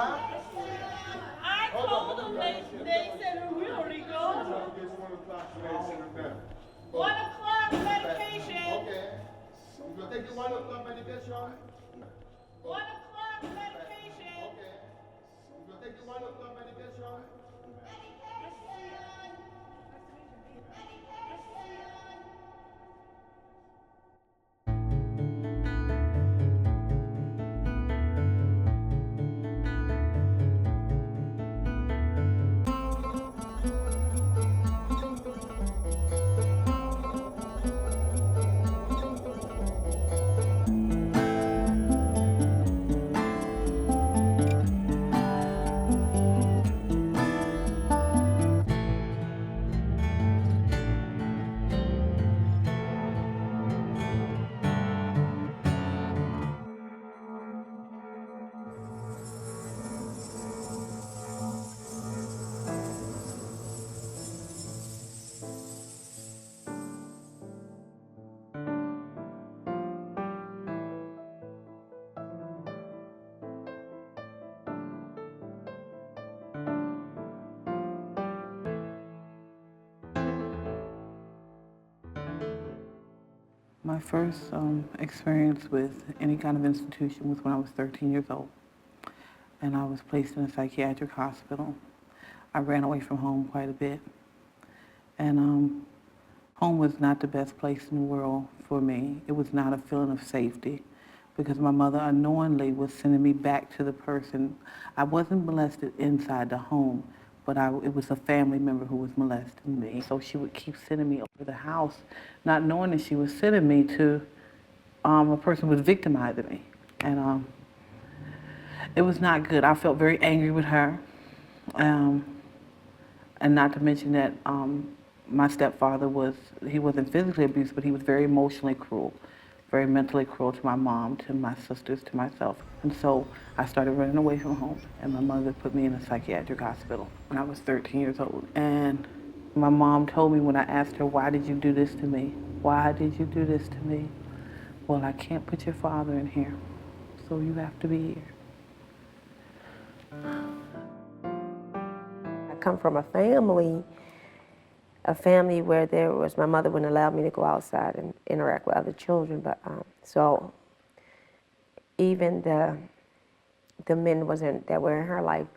I told them they said we already go. It's 1 o'clock, so they send them down. 1 o'clock medication. Okay. You gonna take your 1 o'clock medication? 1 o'clock medication. Okay. You gonna take your 1 o'clock medication? My first experience with any kind of institution was when I was 13 years old, and I was placed in a psychiatric hospital. I ran away from home quite a bit, and home was not the best place in the world for me. It was not a feeling of safety because my mother unknowingly was sending me back to the person. I wasn't molested inside the home, but it was a family member who was molesting me. So she would keep sending me over the house, not knowing that she was sending me to a person who was victimizing me. And it was not good. I felt very angry with her. And not to mention that my stepfather he wasn't physically abusive, but he was very emotionally cruel, very mentally cruel to my mom, to my sisters, to myself. And so I started running away from home, and my mother put me in a psychiatric hospital when I was 13 years old. And my mom told me when I asked her, why did you do this to me? Why did you do this to me? Well, I can't put your father in here, so you have to be here. I come from a family where my mother wouldn't allow me to go outside and interact with other children, but so even the men that were in her life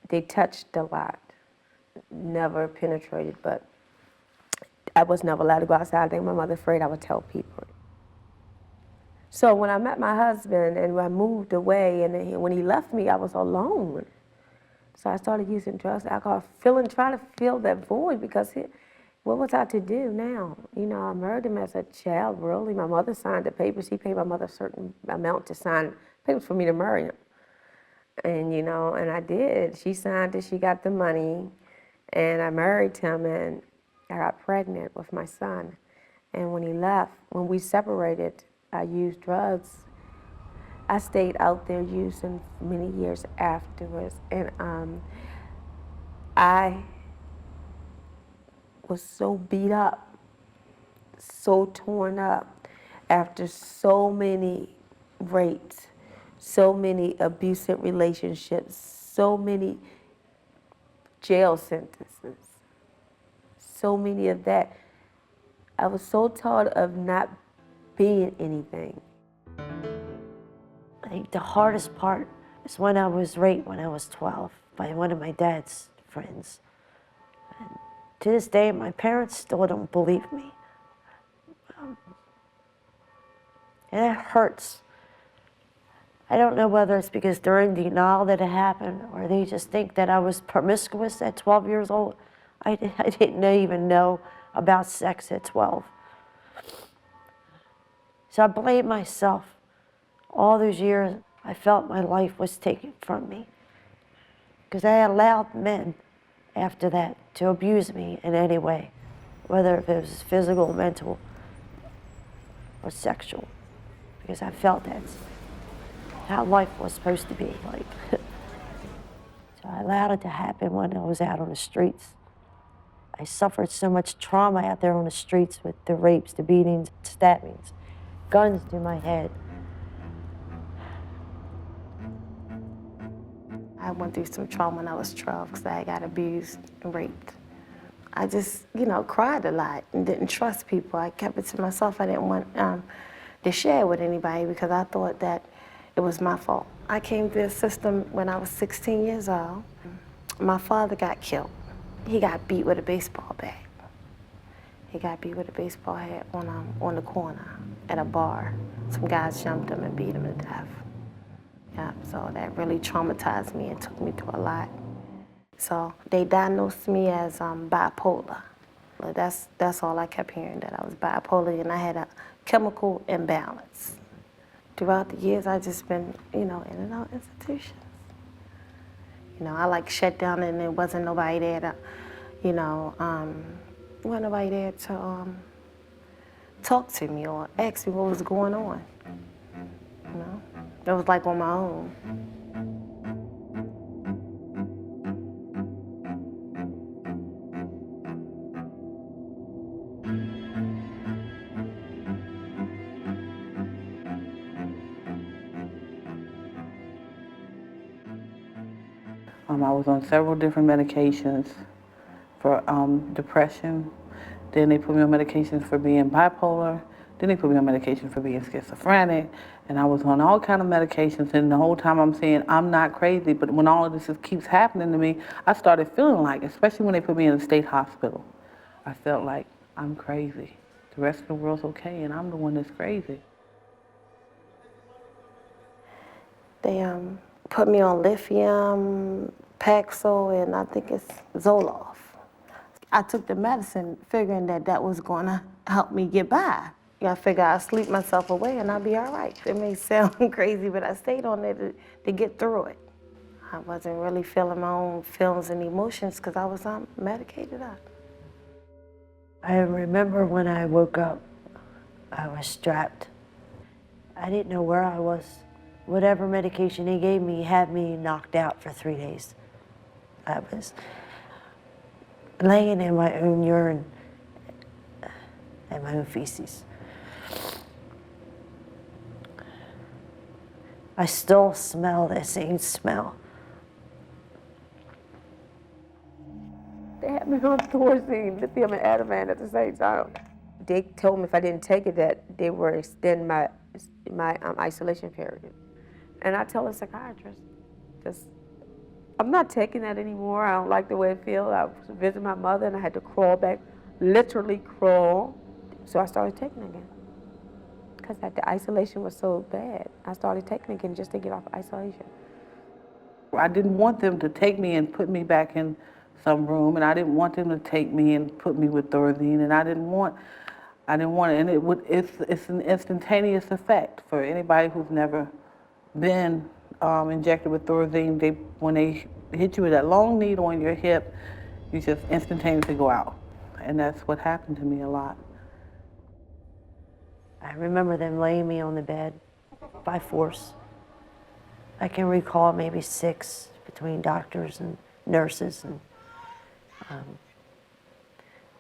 they touched a lot, never penetrated, but I was never allowed to go outside. I think my mother afraid I would tell people. So when I met my husband and I moved away, and when he left me, I was alone. So I started using drugs, alcohol, trying to fill that void because what was I to do now? You know, I married him as a child, really. My mother signed the papers. He paid my mother a certain amount to sign papers for me to marry him. And, and I did. She signed it, she got the money, and I married him, and I got pregnant with my son. And when we separated, I used drugs. I stayed out there using for many years afterwards, and I was so beat up, so torn up after so many rapes, so many abusive relationships, so many jail sentences, so many of that. I was so tired of not being anything. I think the hardest part is when I was raped when I was 12 by one of my dad's friends. And to this day, my parents still don't believe me. And it hurts. I don't know whether it's because they're in denial that it happened or they just think that I was promiscuous at 12 years old. I didn't even know about sex at 12. So I blame myself. All those years, I felt my life was taken from me because I allowed men after that to abuse me in any way, whether it was physical, mental, or sexual, because I felt that's how life was supposed to be like. So I allowed it to happen when I was out on the streets. I suffered so much trauma out there on the streets with the rapes, the beatings, stabbings, guns to my head. I went through some trauma when I was 12 because I got abused and raped. I just, cried a lot and didn't trust people. I kept it to myself. I didn't want to share it with anybody because I thought that it was my fault. I came through the system when I was 16 years old. My father got killed. He got beat with a baseball bat. He got beat with a baseball bat on the corner at a bar. Some guys jumped him and beat him to death. Yeah, so that really traumatized me and took me through a lot. So they diagnosed me as bipolar. But that's all I kept hearing, that I was bipolar and I had a chemical imbalance. Throughout the years, I've just been, in and out institutions. I like shut down and there wasn't nobody there to, wasn't nobody there to talk to me or ask me what was going on. It was like on my own. I was on several different medications for depression. Then they put me on medications for being bipolar. Then they put me on medication for being schizophrenic. And I was on all kind of medications. And the whole time I'm saying I'm not crazy. But when all of this keeps happening to me, I started feeling like, especially when they put me in a state hospital, I felt like I'm crazy. The rest of the world's okay, and I'm the one that's crazy. They put me on lithium, Paxil, and I think it's Zoloft. I took the medicine figuring that was going to help me get by. I figured I'd sleep myself away and I'll be all right. It may sound crazy, but I stayed on it to get through it. I wasn't really feeling my own feelings and emotions because I was medicated up. I remember when I woke up, I was strapped. I didn't know where I was. Whatever medication he gave me had me knocked out for 3 days. I was laying in my own urine and my own feces. I still smell that same smell. They had me on Thorazine, lithium, and Ativan at the same time. They told me if I didn't take it that they were extending my isolation period. And I tell the psychiatrist, I'm not taking that anymore. I don't like the way it feels. I was visiting my mother and I had to crawl back, literally crawl. So I started taking it again. Because the isolation was so bad. I started taking it again just to get off isolation. I didn't want them to take me and put me back in some room, and I didn't want them to take me and put me with Thorazine, and I didn't want it, and it's an instantaneous effect for anybody who's never been injected with Thorazine. When they hit you with that long needle on your hip, you just instantaneously go out, and that's what happened to me a lot. I remember them laying me on the bed by force. I can recall maybe 6 between doctors and nurses, and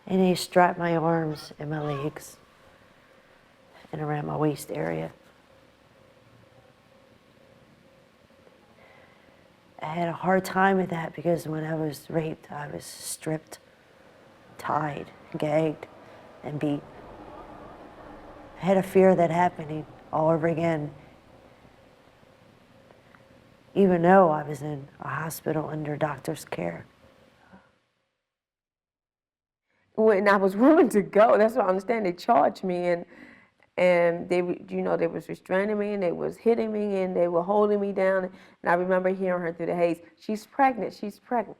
they strapped my arms and my legs and around my waist area. I had a hard time with that because when I was raped, I was stripped, tied, gagged, and beat. I had a fear of that happening all over again, even though I was in a hospital under doctor's care. When I was willing to go, that's what I understand. They charged me and they was restraining me and they was hitting me and they were holding me down. And I remember hearing her through the haze, she's pregnant, she's pregnant.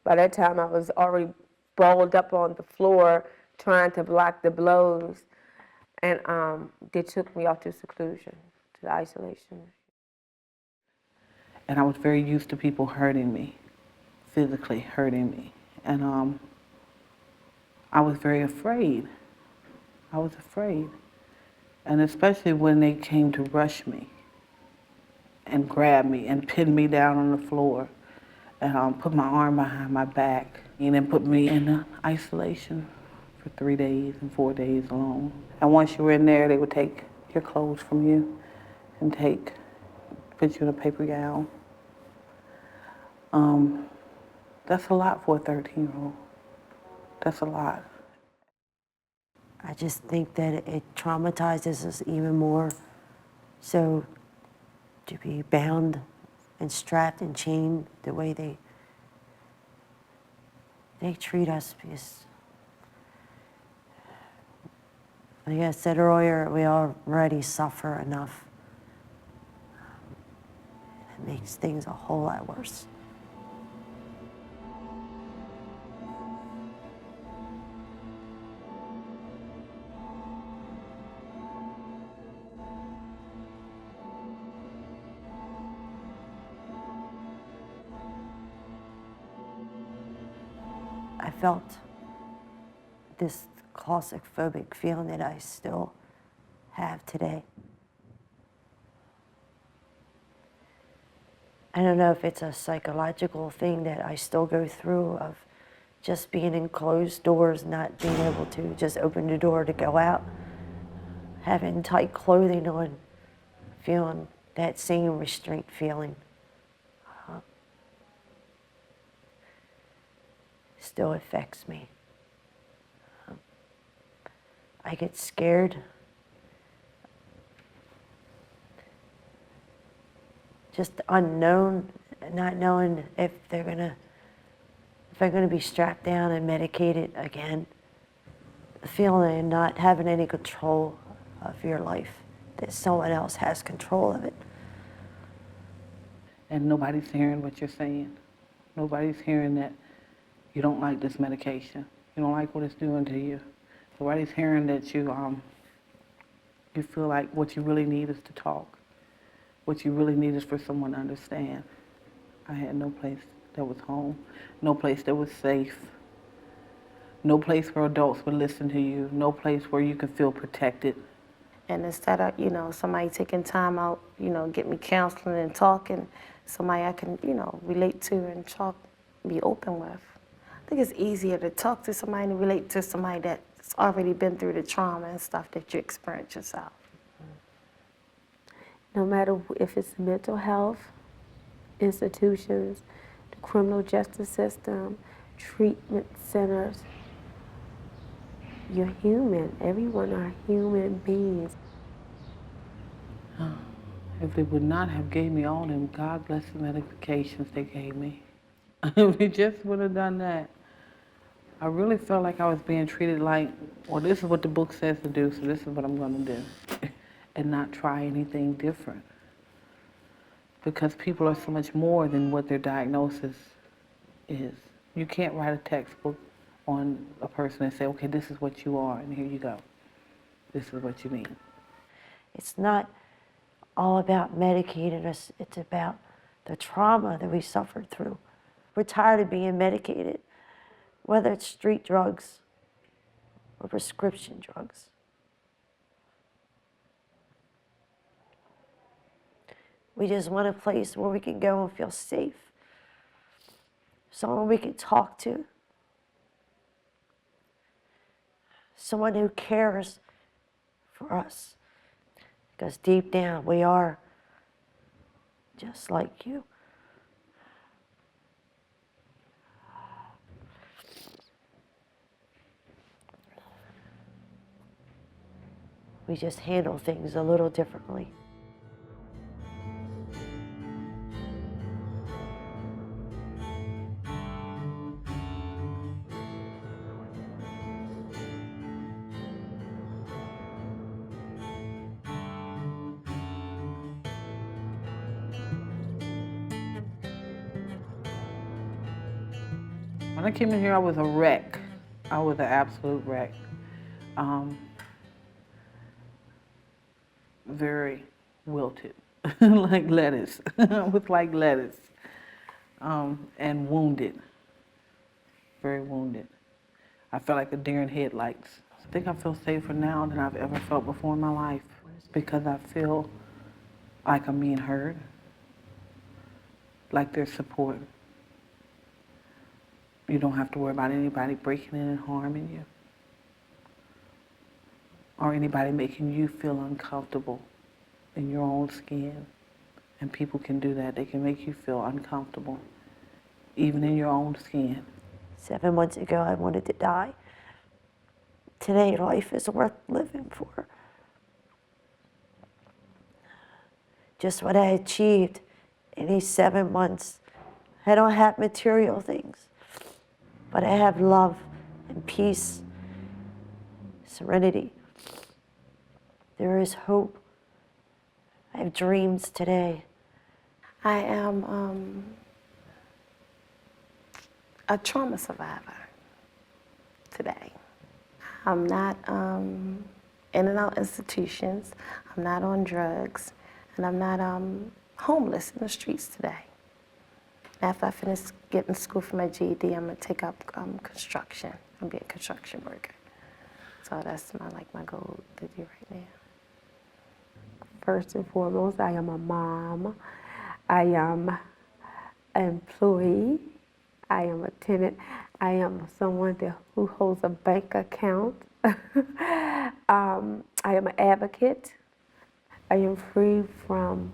By that time I was already balled up on the floor trying to block the blows. And they took me off to seclusion, to the isolation. And I was very used to people hurting me, physically hurting me. And I was very afraid. I was afraid. And especially when they came to rush me and grab me and pin me down on the floor and put my arm behind my back and then put me in isolation for 3 days and 4 days alone. And once you were in there, they would take your clothes from you and put you in a paper gown That's a lot for a 13-year-old. That's a lot. I just think that it traumatizes us even more. So to be bound and strapped and chained the way they treat us, because like I said earlier, we already suffer enough. It makes things a whole lot worse. I felt this claustrophobic feeling that I still have today. I don't know if it's a psychological thing that I still go through of just being in closed doors, not being able to just open the door to go out, having tight clothing on, feeling that same restraint feeling. Still affects me. I get scared. Just unknown, not knowing if I'm gonna be strapped down and medicated again. The feeling of not having any control of your life, that someone else has control of it. And nobody's hearing what you're saying. Nobody's hearing that you don't like this medication. You don't like what it's doing to you. Nobody's hearing that you feel like what you really need is to talk. What you really need is for someone to understand. I had no place that was home, no place that was safe, no place where adults would listen to you, no place where you could feel protected. And instead of, somebody taking time out, get me counseling and talking, somebody I can, relate to and talk, be open with. I think it's easier to talk to somebody and relate to somebody that's already been through the trauma and stuff that you experience yourself. No matter if it's mental health, institutions, the criminal justice system, treatment centers, you're human. Everyone are human beings. If they would not have gave me all them God bless the medications they gave me, if they just would have done that, I really felt like I was being treated like, well, this is what the book says to do, so this is what I'm going to do, and not try anything different. Because people are so much more than what their diagnosis is. You can't write a textbook on a person and say, okay, this is what you are, and here you go. This is what you need. It's not all about medicating us, it's about the trauma that we suffered through. We're tired of being medicated, whether it's street drugs or prescription drugs. We just want a place where we can go and feel safe, someone we can talk to, someone who cares for us. Because deep down, we are just like you. We just handle things a little differently. When I came in here, I was a wreck. I was an absolute wreck. Very wilted, like lettuce. I was like lettuce. And wounded, very wounded. I felt like a deer in headlights. I think I feel safer now than I've ever felt before in my life because I feel like I'm being heard, like there's support. You don't have to worry about anybody breaking in and harming you or anybody making you feel uncomfortable in your own skin. And people can do that. They can make you feel uncomfortable even in your own skin. 7 months ago, I wanted to die. Today, life is worth living for. Just what I achieved in these 7 months. I don't have material things, but I have love and peace, serenity. There is hope. I have dreams today. I am a trauma survivor today. I'm not in and out institutions. I'm not on drugs, and I'm not homeless in the streets today. After I finish getting school for my GED, I'm gonna take up construction. I'm be a construction worker. So that's my goal to do right now. First and foremost, I am a mom. I am an employee. I am a tenant. I am someone who holds a bank account. I am an advocate. I am free from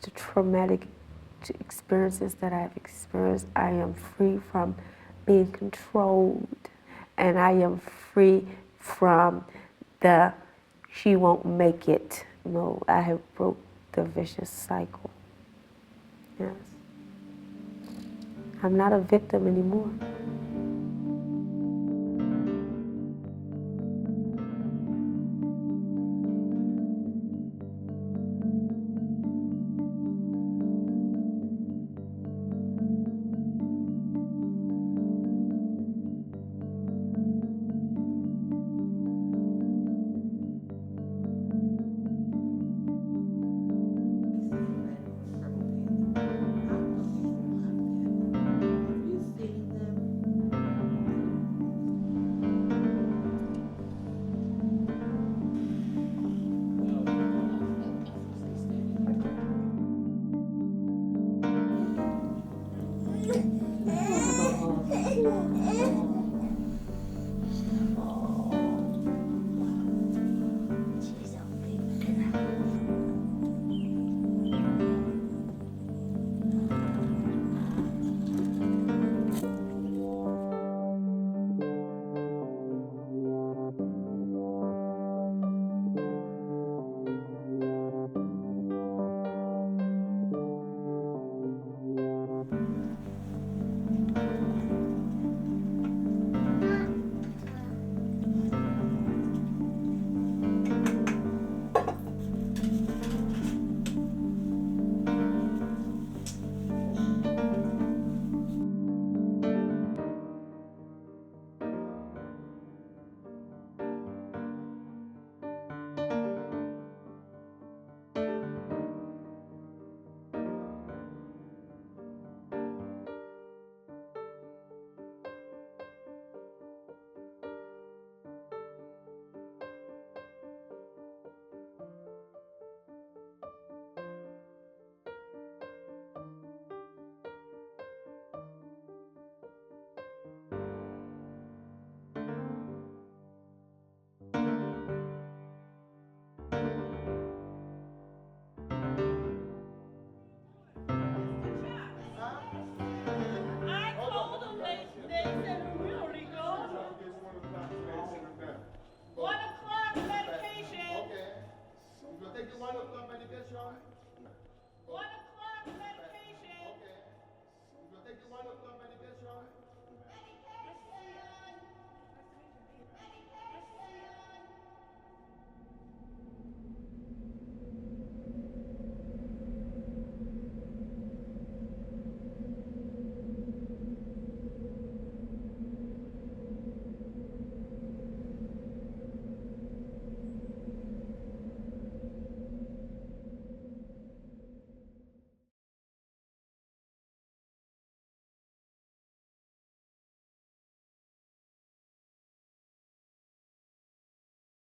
the traumatic experiences that I've experienced. I am free from being controlled. And I am free from the she won't make it. No, I have broke the vicious cycle. Yes. I'm not a victim anymore.